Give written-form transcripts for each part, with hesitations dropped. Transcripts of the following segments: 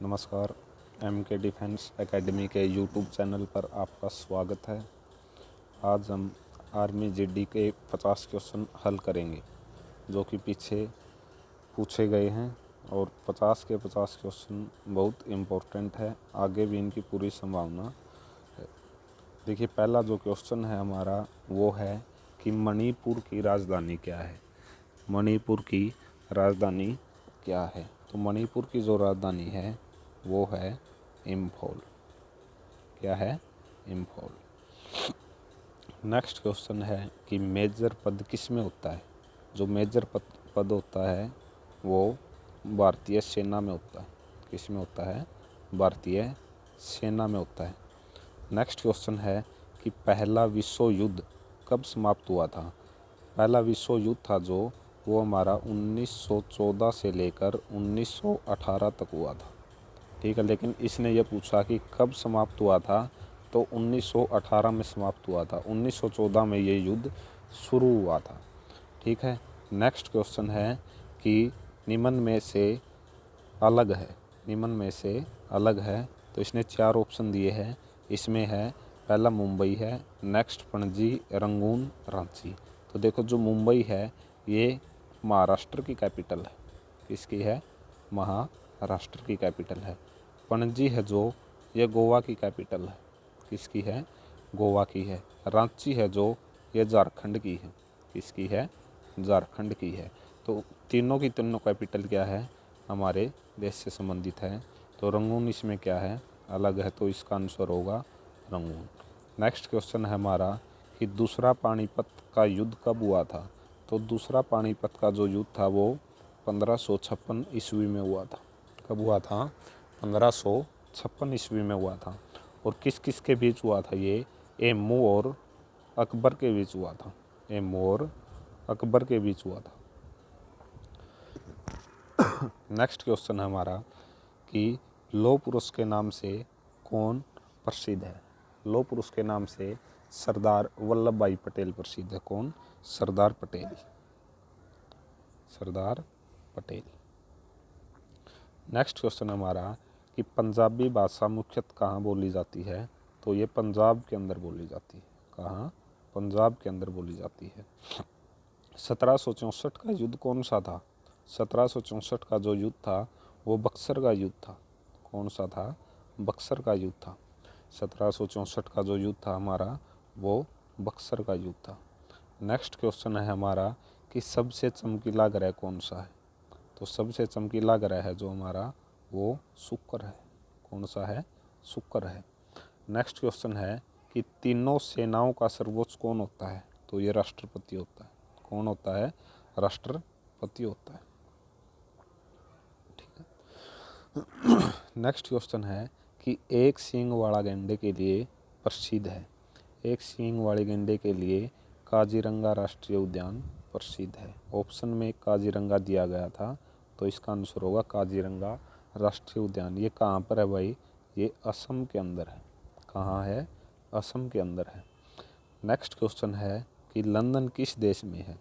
नमस्कार। MK defence academy के YouTube channel पर आपका स्वागत है। आज हम आर्मी जीडी के 50 क्वेश्चन हल करेंगे जो कि पीछे पूछे गए हैं और 50 के 50 क्वेश्चन बहुत इम्पोर्टेंट है, आगे भी इनकी पूरी संभावना है। देखिए, पहला जो क्वेश्चन है हमारा वो है कि मणिपुर की राजधानी क्या है। मणिपुर की राजधानी क्या है? तो मणिपुर की जो राजधानी है वो है इम्फॉल। क्या है? इम्फॉल। नेक्स्ट क्वेश्चन है कि मेजर पद किस में होता है। जो मेजर पद होता है वो भारतीय सेना में होता है। किस में होता है? भारतीय सेना में होता है। नेक्स्ट क्वेश्चन है कि पहला विश्व युद्ध कब समाप्त हुआ था। पहला विश्व युद्ध था जो वो हमारा 1914 से लेकर 1918 तक हुआ था। ठीक है, लेकिन इसने ये पूछा कि कब समाप्त हुआ था, तो 1918 में समाप्त हुआ था। 1914 में ये युद्ध शुरू हुआ था। ठीक है। नेक्स्ट क्वेश्चन है कि निम्न में से अलग है। निम्न में से अलग है, तो इसने 4 ऑप्शन दिए हैं। इसमें है पहला मुंबई है, नेक्स्ट पणजी, रंगून, रांची। तो देखो, जो मुंबई है ये महाराष्ट्र की कैपिटल है। किसकी है? महाराष्ट्र की कैपिटल है। पणजी है जो ये गोवा की कैपिटल है। किसकी है? गोवा की है। रांची है जो ये झारखंड की है। किसकी है? झारखंड की है। तो तीनों की तीनों कैपिटल क्या है? हमारे देश से संबंधित है। तो रंगून इसमें क्या है? अलग है, तो इसका आंसर होगा रंगून। नेक्स्ट क्वेश्चन है हमारा कि दूसरा पानीपत का युद्ध कब हुआ था। तो दूसरा पानीपत का जो युद्ध था वो 1556 ईस्वी में हुआ था। कब हुआ था? 1556 ईस्वी में हुआ था। और किस किस के बीच हुआ था ये? एमू और अकबर के बीच हुआ था। एमू और अकबर के बीच हुआ था। नेक्स्ट क्वेश्चन है हमारा कि लौह पुरुष के नाम से कौन प्रसिद्ध है। लौह पुरुष के नाम से सरदार वल्लभ भाई पटेल प्रसिद्ध है। कौन? सरदार पटेल। सरदार पटेल। नेक्स्ट क्वेश्चन हमारा कि पंजाबी भाषा मुख्यतः कहाँ बोली जाती है। तो ये पंजाब के अंदर बोली जाती है। कहाँ? पंजाब के अंदर बोली जाती है। 1764 का युद्ध कौन सा था? 1764 का जो युद्ध था वो बक्सर का युद्ध था। कौन सा था? बक्सर का युद्ध था। 1764 का जो युद्ध था हमारा वो बक्सर का युद्ध था। नेक्स्ट क्वेश्चन है हमारा कि सबसे चमकीला ग्रह कौन सा है। तो सबसे चमकीला ग्रह है जो हमारा वो शुक्र है। कौन सा है? शुक्र है। नेक्स्ट क्वेश्चन है कि तीनों सेनाओं का सर्वोच्च कौन होता है। तो ये राष्ट्रपति होता है। कौन होता है? राष्ट्रपति होता है। ठीक है। नेक्स्ट क्वेश्चन है कि एक सींग वाला गैंडे के लिए प्रसिद्ध है। एक सींग वाले गैंडे के लिए काजीरंगा राष्ट्रीय उद्यान प्रसिद्ध है। ऑप्शन में काजीरंगा दिया गया था, तो इसका आंसर होगा काजीरंगा राष्ट्रीय उद्यान। ये कहाँ पर है भाई? ये असम के अंदर है। कहाँ है? असम के अंदर है। नेक्स्ट क्वेश्चन है कि लंदन किस देश में है।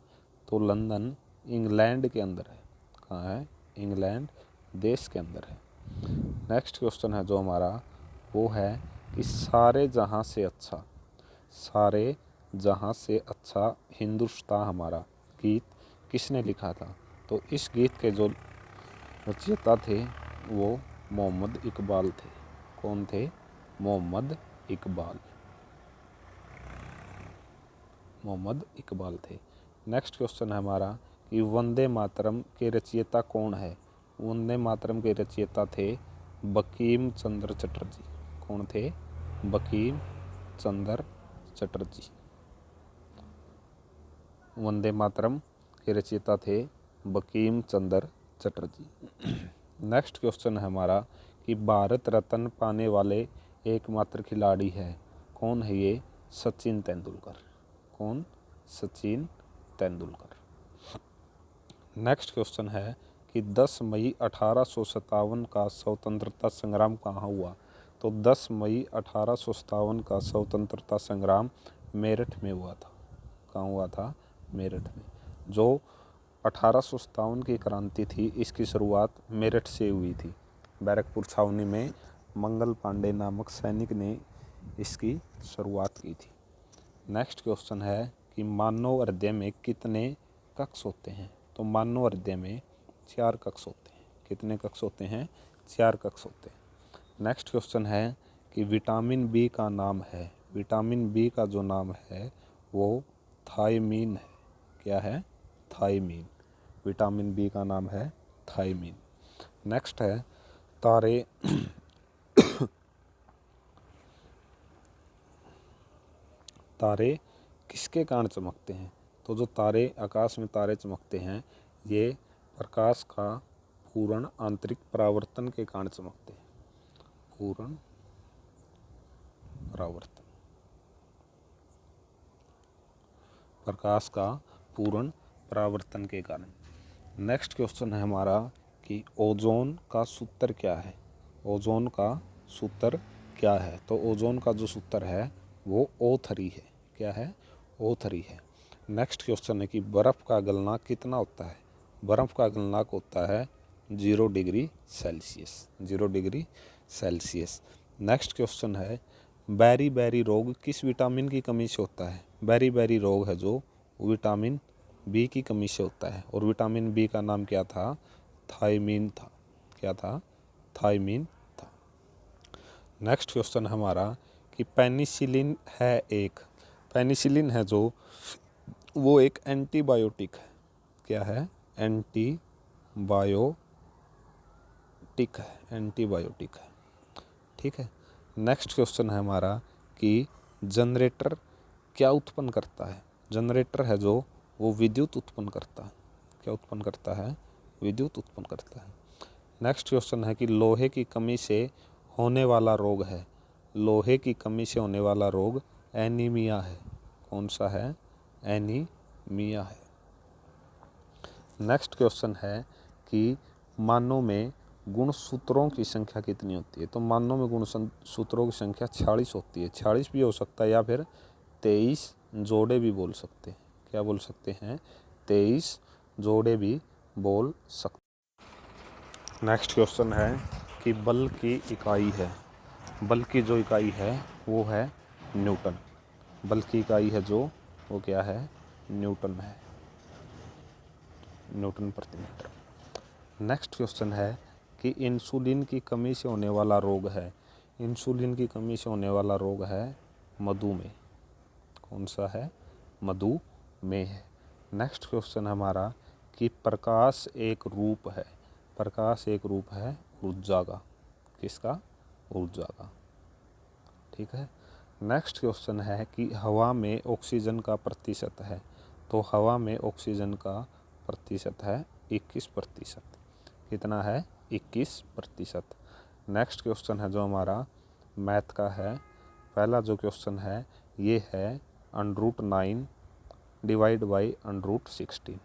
तो लंदन इंग्लैंड के अंदर है। कहाँ है? इंग्लैंड देश के अंदर है। नेक्स्ट क्वेश्चन है जो हमारा वो है कि सारे जहाँ से अच्छा, सारे जहाँ से अच्छा हिंदुस्तान हमारा गीत किसने लिखा था। तो इस गीत के जो रचयिता थे वो मोहम्मद इकबाल थे। कौन थे? मोहम्मद इकबाल। मोहम्मद इकबाल थे। नेक्स्ट क्वेश्चन है हमारा कि वंदे मातरम के रचयिता कौन है। वंदे मातरम के रचयिता थे बंकिम चंद्र चटर्जी। कौन थे? बंकिम चंद्र चटर्जी। वंदे मातरम के रचयिता थे बंकिम चंद्र चटर्जी। नेक्स्ट क्वेश्चन है हमारा कि भारत रत्न पाने वाले एकमात्र खिलाड़ी है। कौन है ये? सचिन तेंदुलकर। कौन? सचिन तेंदुलकर। नेक्स्ट क्वेश्चन है कि 10 मई 1857 का स्वतंत्रता संग्राम कहाँ हुआ। तो 10 मई 1857 का स्वतंत्रता संग्राम मेरठ में हुआ था। कहाँ हुआ था? मेरठ में। जो 1857 की क्रांति थी इसकी शुरुआत मेरठ से हुई थी। बैरकपुर छावनी में मंगल पांडे नामक सैनिक ने इसकी शुरुआत की थी। नेक्स्ट क्वेश्चन है कि मानव हृदय में कितने कक्ष होते हैं? तो मानव हृदय में 4 कक्ष होते हैं। कितने कक्ष होते हैं? 4 कक्ष होते हैं। नेक्स्ट क्वेश्चन है कि विटामिन बी का नाम है। विटामिन बी का जो नाम है वो थायमीन है। क्या है? थायमीन। विटामिन बी का नाम है थायमीन। नेक्स्ट है तारे तारे किसके कारण चमकते हैं? तो जो तारे आकाश में तारे चमकते हैं ये प्रकाश का पूर्ण आंतरिक परावर्तन के कारण चमकते हैं। पूर्ण परावर्तन, प्रकाश का पूर्ण परावर्तन के कारण। नेक्स्ट क्वेश्चन है हमारा कि ओजोन का सूत्र क्या है? ओजोन का सूत्र क्या है? तो ओजोन का जो सूत्र है वो O3 है। क्या है? O3 है। नेक्स्ट क्वेश्चन है कि बर्फ़ का गलना कितना होता है? बर्फ़ का गलनांक होता है 0 degree Celsius. 0 degree Celsius. Next question है बैरी बैरी रोग किस विटामिन की कमी से होता है? बैरी बैरी रोग है जो विटामिन बी की कमी से होता है और विटामिन बी का नाम क्या था? थायमीन था। क्या था? थायमीन था। नेक्स्ट क्वेश्चन हमारा कि पेनिसिलिन है एक, पेनिसिलिन है जो वो एक एंटीबायोटिक है। क्या है? एंटीबायोटिक है। एंटीबायोटिक है। ठीक है। नेक्स्ट क्वेश्चन है हमारा कि जनरेटर क्या उत्पन्न करता है? जनरेटर है जो वो विद्युत उत्पन्न करता है। क्या उत्पन्न करता है? विद्युत उत्पन्न करता है। नेक्स्ट क्वेश्चन है कि लोहे की कमी से होने वाला रोग है। लोहे की कमी से होने वाला रोग एनीमिया है। कौन सा है? एनीमिया है। नेक्स्ट क्वेश्चन है कि मानव में गुणसूत्रों की संख्या कितनी होती है? तो मानव में गुणसूत्रों की संख्या 46 होती है। 46 भी हो सकता है या फिर 23 जोड़े भी बोल सकते हैं। क्या बोल सकते हैं? 23 जोड़े भी बोल सकते। नेक्स्ट क्वेश्चन है कि बल की इकाई है। बल की जो इकाई है वो है न्यूटन। बल की इकाई है जो वो क्या है? न्यूटन है। न्यूटन प्रति मीटर। नेक्स्ट क्वेश्चन है कि इंसुलिन की कमी से होने वाला रोग है। इंसुलिन की कमी से होने वाला रोग है मधुमेह। कौन सा है? मधुमेह है। नेक्स्ट क्वेश्चन हमारा कि प्रकाश एक रूप है। प्रकाश एक रूप है ऊर्जा का। किसका? ऊर्जा का। ठीक है। नेक्स्ट क्वेश्चन है कि हवा में ऑक्सीजन का प्रतिशत है। तो हवा में ऑक्सीजन का प्रतिशत है 21%। कितना है? 21%। नेक्स्ट क्वेश्चन है जो हमारा मैथ का है। पहला जो क्वेश्चन है ये है √9 डिवाइड बाई √16।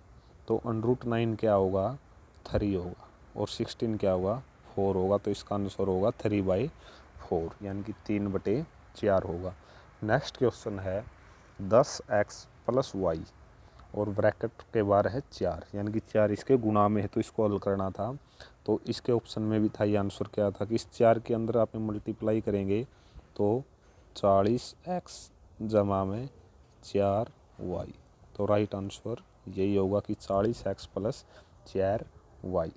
तो √9 क्या होगा? 3 होगा और 16 क्या होगा? 4 होगा। तो इसका आंसर होगा 3/4 यानी कि 3/4 होगा। नेक्स्ट क्वेश्चन है 10x + y और ब्रैकेट के बाहर है 4 यानी कि 4 इसके गुणा में है तो इसको हल करना था। तो इसके ऑप्शन में भी था ये आंसर क्या था कि इस 4 के अंदर आप मल्टीप्लाई करेंगे तो 40x जमा में 4y। तो राइट आंसर यही होगा कि 40x + 4y।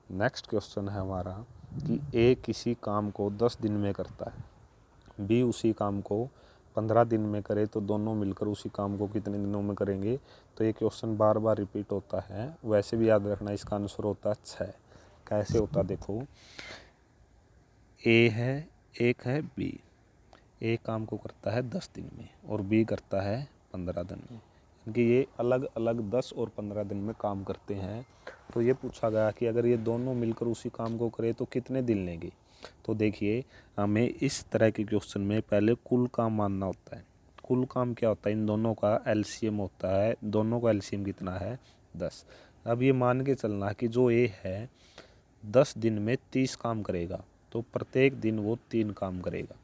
नेक्स्ट क्वेश्चन है हमारा कि ए किसी काम को 10 दिन में करता है, बी उसी काम को 15 दिन में करे तो दोनों मिलकर उसी काम को कितने दिनों में करेंगे? तो ये क्वेश्चन बार बार रिपीट होता है। वैसे भी याद रखना इसका आंसर होता है 6। कैसे होता देखो, ए है, एक है बी। ए काम को करता है 10 दिन में और बी करता है 15 दिन में, क्योंकि ये अलग अलग 10 और 15 दिन में काम करते हैं। तो ये पूछा गया कि अगर ये दोनों मिलकर उसी काम को करें तो कितने दिन लेंगे? तो देखिए हमें इस तरह के क्वेश्चन में पहले कुल काम मानना होता है। कुल काम क्या होता है? इन दोनों का एलसीएम होता है। दोनों का एलसीएम कितना है? 10। अब ये मान के चलना कि जो ए है 10 दिन में 30 काम करेगा तो प्रत्येक दिन वो 3 काम करेगा।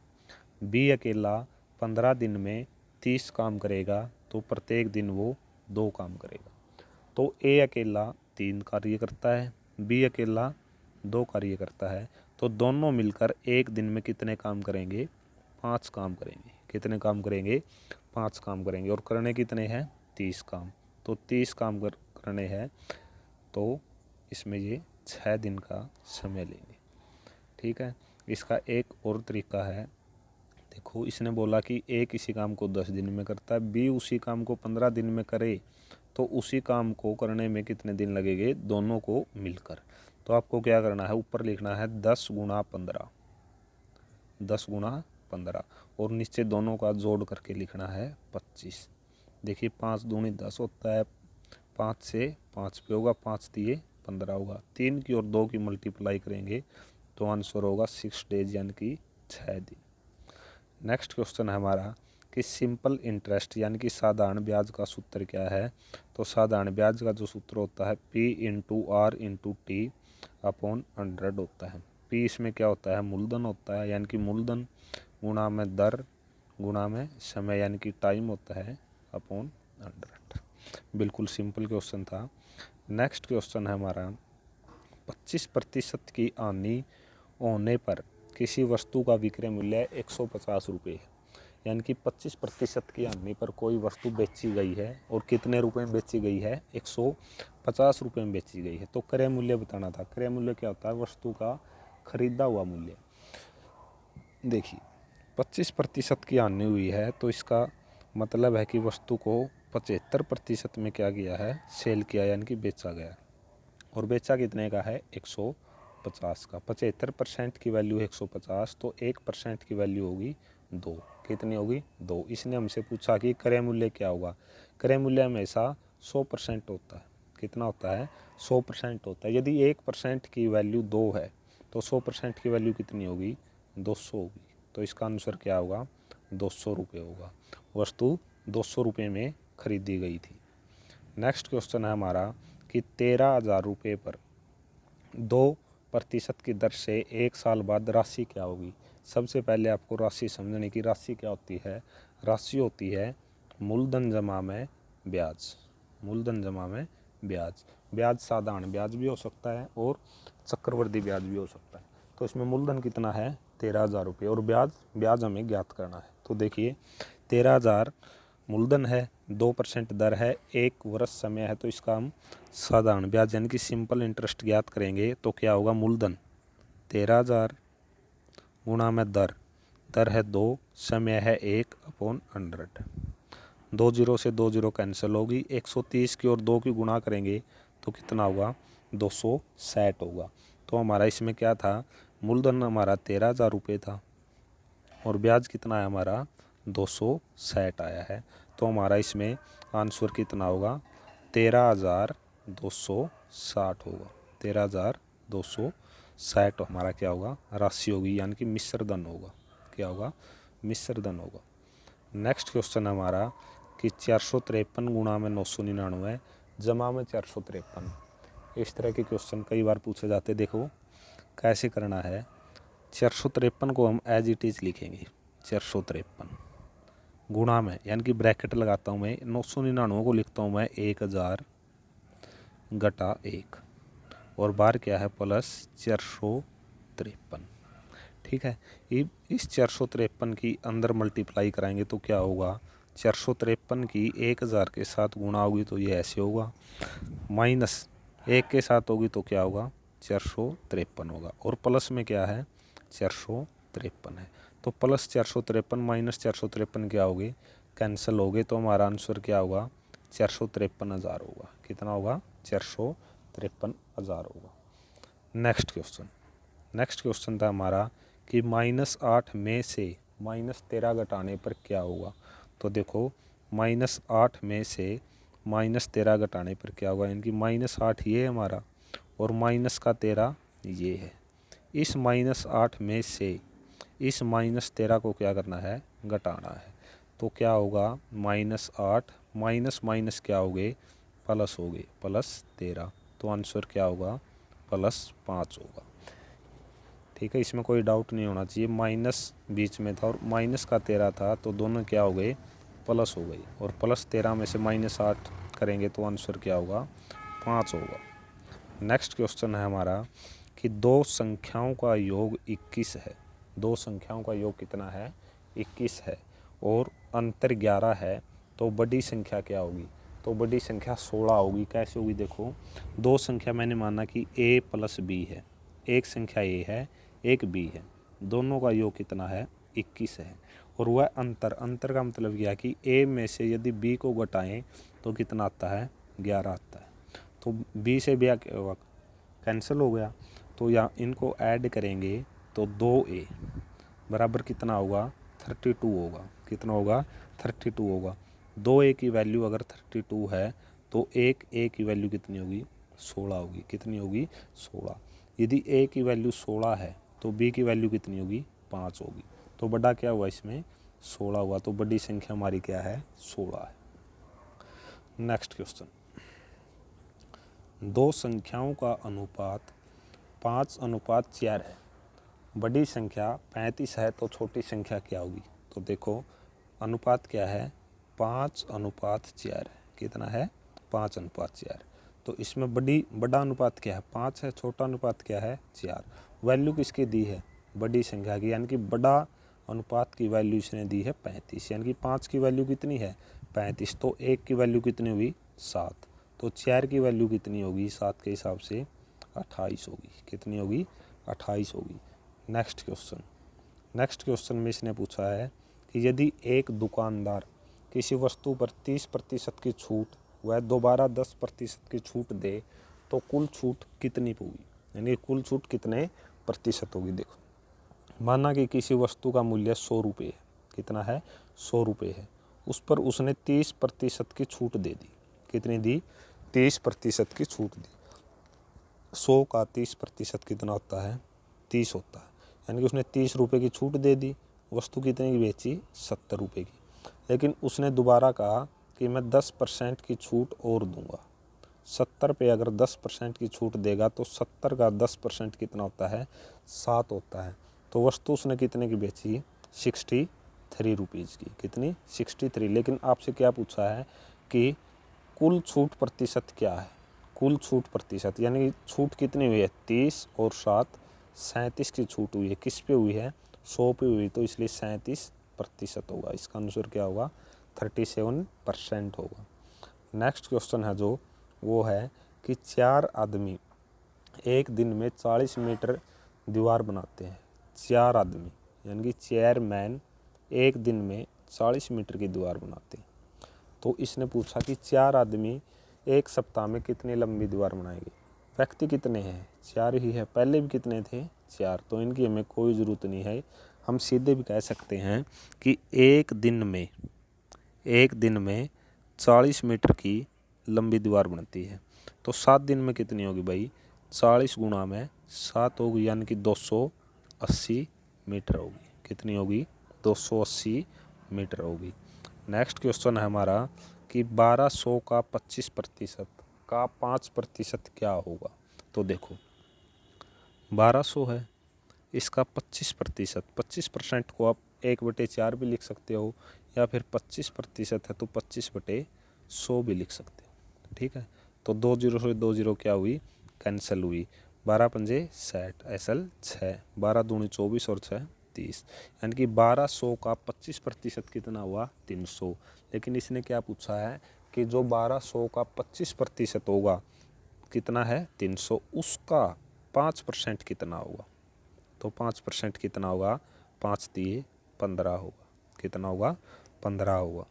बी अकेला 15 दिन में 30 काम करेगा तो प्रत्येक दिन वो 2 काम करेगा। तो ए अकेला 3 कार्य करता है, बी अकेला 2 कार्य करता है, तो दोनों मिलकर एक दिन में कितने काम करेंगे? 5 काम करेंगे। कितने काम करेंगे? 5 काम करेंगे। और करने कितने हैं? 30 काम। तो 30 काम करने हैं, तो इसमें ये 6 दिन का समय लेंगे। ठीक है। इसका एक और तरीका है, देखो इसने बोला कि ए किसी काम को 10 दिन में करता है, बी उसी काम को 15 दिन में करे, तो उसी काम को करने में कितने दिन लगेंगे? दोनों को मिलकर। तो आपको क्या करना है? ऊपर लिखना है 10 गुणा 15, 10 गुणा 15, और नीचे दोनों का जोड़ करके लिखना है 25। देखिए 5 दूनी 10 होता है, 5 से 5 पे होगा, 5 दिए 15 होगा। 3 की और 2 की मल्टीप्लाई करेंगे तो आंसर होगा 6 डेज, यानी कि 6 दिन। नेक्स्ट क्वेश्चन है हमारा कि सिंपल इंटरेस्ट यानी कि साधारण ब्याज का सूत्र क्या है? तो साधारण ब्याज का जो सूत्र होता है P into R into T upon 100 होता है। P इसमें क्या होता है? मूलधन होता है, यानी कि मूलधन गुणा में दर गुणा में समय यानी कि टाइम होता है अपॉन 100। बिल्कुल सिंपल क्वेश्चन था। नेक्स्ट क्वेश्चन है हमारा 25% की हानि होने पर किसी वस्तु का विक्रय मूल्य 150 रुपये है। यानी कि 25% की हानि पर कोई वस्तु बेची गई है, और कितने रुपए में बेची गई है? 150 रुपये में बेची गई है। तो क्रय मूल्य बताना था। क्रय मूल्य क्या होता है? वस्तु का खरीदा हुआ मूल्य। देखिए 25% की हानि हुई है, तो इसका मतलब है कि वस्तु को 75% में क्या किया है? सेल किया, यानी कि बेचा गया। और बेचा कितने का है? 150 का। 75% की वैल्यू है 150, तो 1% की वैल्यू होगी 2। कितनी होगी? 2। इसने हमसे पूछा कि क्रय मूल्य क्या होगा? क्रय मूल्य हमेशा 100% होता है। कितना होता है? 100% होता है। यदि 1% की वैल्यू 2 है, तो 100% की वैल्यू कितनी होगी? 200 होगी। तो इसका आंसर क्या होगा? 200 रुपये होगा। वस्तु 200 रुपये में खरीदी गई थी। नेक्स्ट क्वेश्चन है हमारा कि 13,000 रुपये पर 2% की दर से 1 साल बाद राशि क्या होगी? सबसे पहले आपको राशि समझने की। राशि क्या होती है? राशि होती है मूलधन जमा में ब्याज। मूलधन जमा में ब्याज। ब्याज साधारण ब्याज भी हो सकता है और चक्रवृद्धि ब्याज भी हो सकता है। तो इसमें मूलधन कितना है? 13,000 रुपये, और ब्याज हमें ज्ञात करना है। तो देखिए 13,000 मूलधन है, 2% दर है, 1 वर्ष समय है, तो इसका हम साधारण ब्याज यानी कि सिंपल इंटरेस्ट ज्ञात करेंगे। तो क्या होगा? मूलधन 13,000 गुणा में दर है 2, समय है 1 अपॉन 100। 2 जीरो से 2 जीरो कैंसिल होगी। 130 की और 2 की गुणा करेंगे तो कितना होगा? 260 होगा। तो हमारा इसमें क्या था? मूलधन हमारा 13,000 रुपये था, और ब्याज कितना है हमारा? 260 आया है। तो हमारा इसमें आंसर कितना होगा? 13,260 होगा। 13,260 हमारा क्या होगा? राशि होगी, यानी कि मिश्र धन होगा। क्या होगा? मिश्र धन होगा। नेक्स्ट क्वेश्चन हमारा कि 453 गुणा में 999 जमा में 453। इस तरह के क्वेश्चन कई बार पूछे जाते। देखो कैसे करना है। 453 को हम एज इट इज़ लिखेंगे। 453 गुणा में, यानी कि ब्रैकेट लगाता हूँ मैं, 999 को लिखता हूँ मैं 1000 घटा 1, और बार क्या है? प्लस 453। ठीक है। इस 453 की अंदर मल्टीप्लाई कराएंगे तो क्या होगा? 453 की 1000 के साथ गुणा होगी तो ये ऐसे होगा, माइनस 1 के साथ होगी तो क्या होगा? 453 होगा, और प्लस में क्या है? 453 है। तो प्लस 453 माइनस 453 क्या होगी? कैंसिल हो गए। तो हमारा आंसर क्या होगा? 453,000 होगा। कितना होगा? 453,000 होगा। नेक्स्ट क्वेश्चन था हमारा कि -8 में से -13 घटाने पर क्या होगा? तो देखो -8 में से -13 घटाने पर क्या होगा? यानी कि -8 ये है हमारा, और माइनस का 13 ये है। इस -8 में से इस -13 को क्या करना है? घटाना है। तो क्या होगा? -8 माइनस माइनस क्या हो गए? प्लस हो गए, +13। तो आंसर क्या होगा? +5 होगा। ठीक है, इसमें कोई डाउट नहीं होना चाहिए। माइनस बीच में था और माइनस का 13 था, तो दोनों क्या हो गए? प्लस हो गई। और +13 में से -8 करेंगे तो आंसर क्या होगा? 5 होगा। नेक्स्ट क्वेश्चन है हमारा कि दो संख्याओं का योग 21 है। दो संख्याओं का योग कितना है? 21 है और अंतर 11 है, तो बड़ी संख्या क्या होगी? तो बड़ी संख्या 16 होगी। कैसे होगी? देखो, दो संख्या मैंने माना कि a प्लस b है, एक संख्या a है, एक b है, दोनों का योग कितना है? 21 है। और वह अंतर का मतलब क्या कि a में से यदि b को घटाएं तो कितना आता है? 11 आता है। तो b से b कैंसिल हो गया, तो या इनको ऐड करेंगे तो 2a बराबर कितना होगा? 32 होगा। कितना होगा? 32 होगा। 2a की वैल्यू अगर 32 है तो एक a की वैल्यू कितनी होगी? 16 होगी। कितनी होगी? 16। यदि a की वैल्यू 16 है तो b की वैल्यू कितनी होगी? 5 होगी। तो बड़ा क्या हुआ इसमें? 16 हुआ। तो बड़ी संख्या हमारी क्या है? 16 है। नेक्स्ट क्वेश्चन, दो संख्याओं का अनुपात 5:4 है। बड़ी संख्या 35 है तो छोटी संख्या क्या होगी? तो देखो, अनुपात क्या है? 5:4 है। कितना है? 5:4। तो इसमें बड़ा अनुपात क्या है? 5 है। छोटा अनुपात क्या है? 4। वैल्यू किसकी दी है? बड़ी संख्या की, यानी कि बड़ा अनुपात की वैल्यू इसने दी है 35। यानी कि 5 की वैल्यू कितनी है? 35। तो 1 की वैल्यू कितनी हुई? 7। तो 4 की वैल्यू कितनी होगी? 7 के हिसाब से 28 होगी। कितनी होगी? 28 होगी। नेक्स्ट क्वेश्चन में इसने पूछा है कि यदि एक दुकानदार किसी वस्तु पर 30% की छूट व दोबारा 10% की छूट दे तो कुल छूट कितनी होगी? यानी कुल छूट कितने प्रतिशत होगी? देखो, माना कि किसी वस्तु का मूल्य 100 रुपये है। कितना है? 100 रुपये है। उस पर उसने 30% की छूट दे दी। कितनी दी? 30% की छूट दी। 100 का 30% कितना होता है? 30 होता है। यानी कि उसने 30 रुपये की छूट दे दी। वस्तु कितने की बेची? 70 रुपये की। लेकिन उसने दोबारा कहा कि मैं 10% की छूट और दूंगा। 70 पे अगर 10% की छूट देगा तो 70 का 10% कितना होता है? 7 होता है। तो वस्तु उसने कितने की बेची? 63 रुपीज़ की। कितनी? 63। लेकिन आपसे क्या पूछा है कि कुल छूट प्रतिशत क्या है? कुल छूट प्रतिशत यानी छूट कितनी हुई है? 30 और 7 37 की छूट हुई है। किस पे हुई है? 100 पे हुई। तो इसलिए 37% होगा। इसका आंसर क्या होगा? 37% होगा। नेक्स्ट क्वेश्चन है जो वो है कि 4 आदमी एक दिन में 40 मीटर दीवार बनाते हैं। 4 आदमी यानी कि चेयरमैन एक दिन में 40 मीटर की दीवार बनाते हैं। तो इसने पूछा कि 4 आदमी एक सप्ताह में कितनी लंबी दीवार बनाएंगे? व्यक्ति कितने हैं? 4 ही है। पहले भी कितने थे? 4। तो इनकी हमें कोई ज़रूरत नहीं है। हम सीधे भी कह सकते हैं कि एक दिन में 40 मीटर की लंबी दीवार बनती है। तो 7 दिन में कितनी होगी भाई? 40 गुणा में 7 होगी, यानी कि 280 मीटर होगी। कितनी होगी? 280 मीटर होगी। नेक्स्ट क्वेश्चन है हमारा कि 1200 का 25% का 5% क्या होगा? तो देखो, 1200 है, इसका 25%, 25% को आप 1/4 भी लिख सकते हो, या फिर 25% है तो 25/100 भी लिख सकते हो। ठीक है, तो 2 जीरो से 2 जीरो क्या हुई? कैंसिल हुई। 12 पंजे 60, ऐसल 6, 12 दूनी 24 और 6 30। यानी कि 1200 का 25% कितना हुआ? 300। लेकिन इसने क्या पूछा है कि जो 1200 का 25% होगा कितना है? 300, उसका 5% कितना होगा? तो 5% कितना होगा? 5 दिए 15 होगा। कितना होगा? 15 होगा।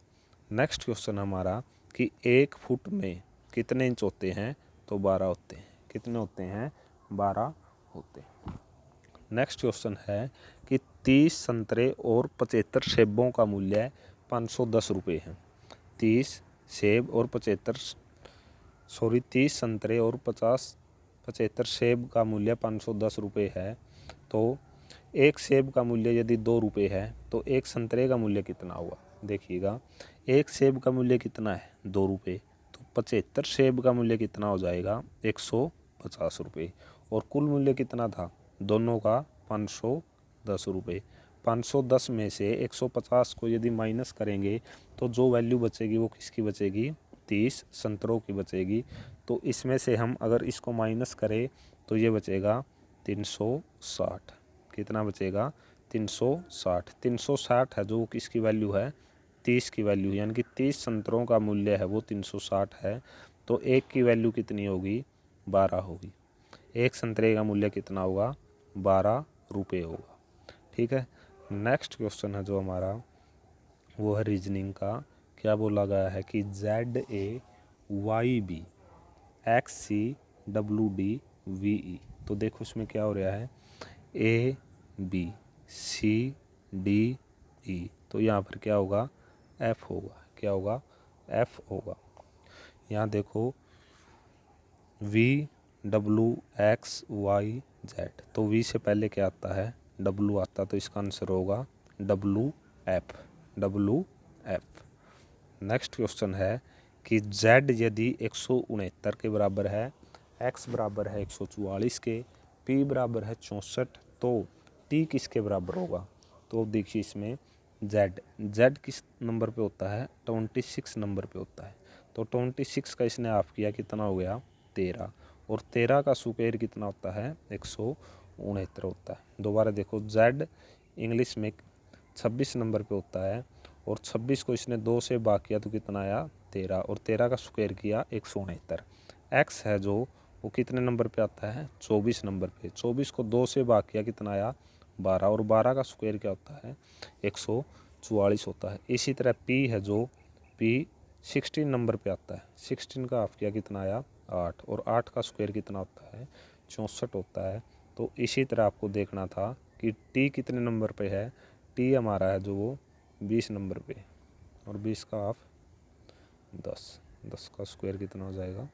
नेक्स्ट क्वेश्चन हमारा कि 1 फुट में कितने इंच होते हैं? तो 12 होते हैं। कितने होते हैं? 12 होते हैं। नेक्स्ट क्वेश्चन है कि 30 संतरे और 75 सेबों का मूल्य 510 रुपये है। 30 सेब और 30 संतरे और 75 सेब का मूल्य 510 रुपये है। तो एक सेब का मूल्य यदि 2 रुपये है तो एक संतरे का मूल्य कितना हुआ? देखिएगा, एक सेब का मूल्य कितना है? 2 रुपये। तो 75 सेब का मूल्य कितना हो जाएगा? 150 रुपये। और कुल मूल्य कितना था दोनों का? 510 रुपये। 510 में से 150 को यदि माइनस करेंगे तो जो वैल्यू बचेगी वो किसकी बचेगी? 30 संतरों की बचेगी। तो इसमें से हम अगर इसको माइनस करें तो ये बचेगा 360, कितना बचेगा 360। 360 है जो किसकी वैल्यू है 30 की वैल्यू, यानी कि 30 संतरों का मूल्य है वो 360 है। तो एक की वैल्यू कितनी होगी 12 होगी। एक संतरे का मूल्य कितना होगा 12 रुपये होगा। ठीक है। नेक्स्ट क्वेश्चन है जो हमारा वो है रीजनिंग का। क्या बोला गया है कि ZAYB XCWDVE। तो देखो इसमें क्या हो रहा है ABCDE, तो यहाँ पर क्या होगा F होगा। क्या होगा F होगा। यहाँ देखो VWXYZ, तो V से पहले क्या आता है W आता, तो इसका आंसर होगा WF। नेक्स्ट क्वेश्चन है कि Z यदि 169 के बराबर है, X बराबर है 144 के, P बराबर है 64, तो T किसके बराबर होगा। तो देखिए इसमें Z किस नंबर पे होता है 26 नंबर पे होता है। तो 26 का इसने हाफ किया, कितना हो गया 13, और 13 का स्क्वायर कितना होता है 169 होता है। दोबारा देखो Z इंग्लिश में 26 नंबर पे होता है, और 26 को इसने 2 से भाग किया तो कितना आया 13, और 13 का स्क्वायर किया 169। X है जो वो कितने नंबर पे आता है 24 नंबर पे, 24 को 2 से भाग किया कितना आया 12, और 12 का स्क्वायर क्या होता है 144 होता है। इसी तरह P है जो P 16 नंबर पे आता है, 16 का हाफ किया कितना आया 8, और 8 का स्क्वायर कितना होता है 64 होता है। तो इसी तरह आपको देखना था कि T कितने नंबर पे है। T हमारा है जो वो 20 नंबर पे, और 20 का हाफ 10 का स्क्वायर कितना हो जाएगा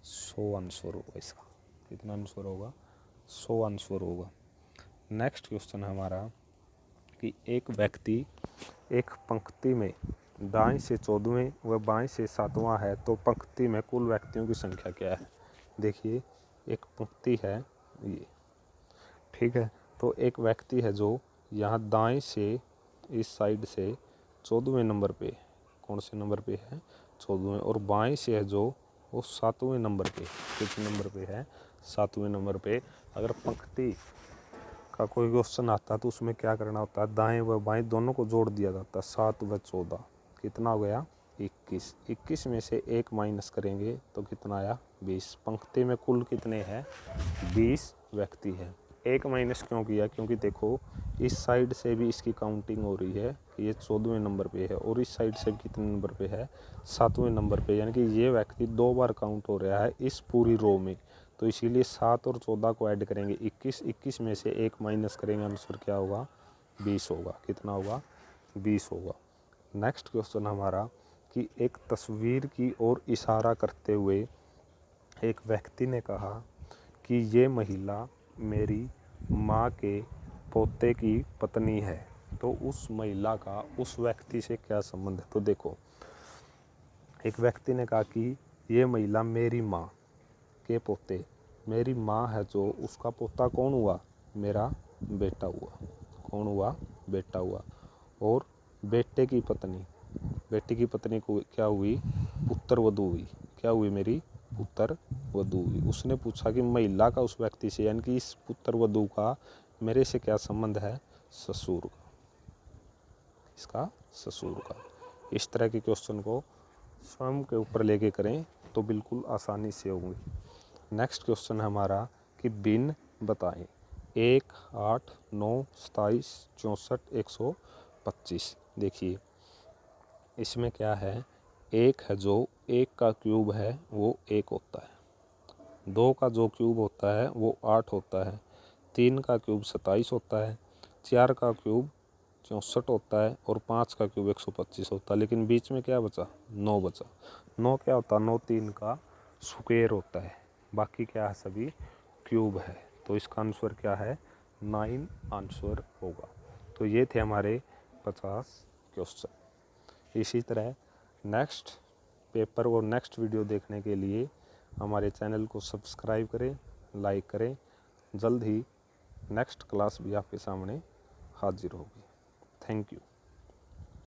100 आंसर होगा इसका। कितना आंसर होगा 100 आंसर होगा। नेक्स्ट क्वेश्चन है हमारा कि एक व्यक्ति एक पंक्ति में दाएं से 14वें व बाएं से 7वां है, तो पंक्ति में कुल व्यक्तियों की संख्या क्या है। देखिए एक पंक्ति है ये, ठीक है। तो एक व्यक्ति है जो यहाँ दाएं से इस साइड से 14वें नंबर पे, कौन से नंबर पे है 14वें, और बाएं से है जो वो 7वें नंबर पे, कितने नंबर पे है 7वें नंबर पे। अगर पंक्ति का कोई क्वेश्चन आता तो उसमें क्या करना होता है दाएं व बाएं दोनों को जोड़ दिया जाता है, 7 व 14 कितना हो गया 21। 21 में से 1 माइनस करेंगे तो कितना आया 20। पंक्ति में कुल कितने हैं 20 व्यक्ति हैं। 1 माइनस क्यों किया, क्योंकि देखो इस साइड से भी इसकी काउंटिंग हो रही है कि ये 14वें नंबर पे है, और इस साइड से भी कितने नंबर पे है 7वें नंबर पे, यानी कि ये व्यक्ति 2 बार काउंट हो रहा है इस पूरी रो में। तो इसीलिए 7 और 14 को ऐड करेंगे 21, 21 में से 1 माइनस करेंगे, आंसर क्या होगा 20 होगा। कितना होगा 20 होगा। नेक्स्ट क्वेश्चन हमारा कि एक तस्वीर की ओर इशारा करते हुए एक व्यक्ति ने कहा कि ये महिला मेरी माँ के पोते की पत्नी है, तो उस महिला का उस व्यक्ति से क्या संबंध है। तो देखो एक व्यक्ति ने कहा कि ये महिला मेरी माँ के पोते, मेरी माँ है जो उसका पोता कौन हुआ मेरा बेटा हुआ, कौन हुआ बेटा हुआ, और बेटे की पत्नी, बेटी की पत्नी को क्या हुई पुत्र वधू हुई, क्या हुई मेरी पुत्र वधू हुई। उसने पूछा कि महिला का उस व्यक्ति से, यानी कि इस पुत्र वधू का मेरे से क्या संबंध है ससुर का, इसका ससुर का। इस तरह के क्वेश्चन को स्वयं के ऊपर लेके करें तो बिल्कुल आसानी से होंगे। नेक्स्ट क्वेश्चन है हमारा कि भिन्न बताएं 1, 8, 9, 27, 64, 125। देखिए इसमें क्या है, 1 है जो 1 का क्यूब है वो 1 होता है, 2 का जो क्यूब होता है वो 8 होता है, 3 का क्यूब 27 होता है, 4 का क्यूब 64 होता है, और 5 का क्यूब 125 होता है। लेकिन बीच में क्या बचा 9 बचा। 9 क्या होता है 9 3 का स्क्वायर होता है, बाकी क्या है सभी क्यूब है। तो इसका आंसर क्या है 9 आंसर होगा। तो ये थे हमारे 50 क्वेश्चन। इसी तरह नेक्स्ट पेपर और नेक्स्ट वीडियो देखने के लिए हमारे चैनल को सब्सक्राइब करें, लाइक करें। जल्द ही नेक्स्ट क्लास भी आपके सामने हाजिर होगी। Thank you.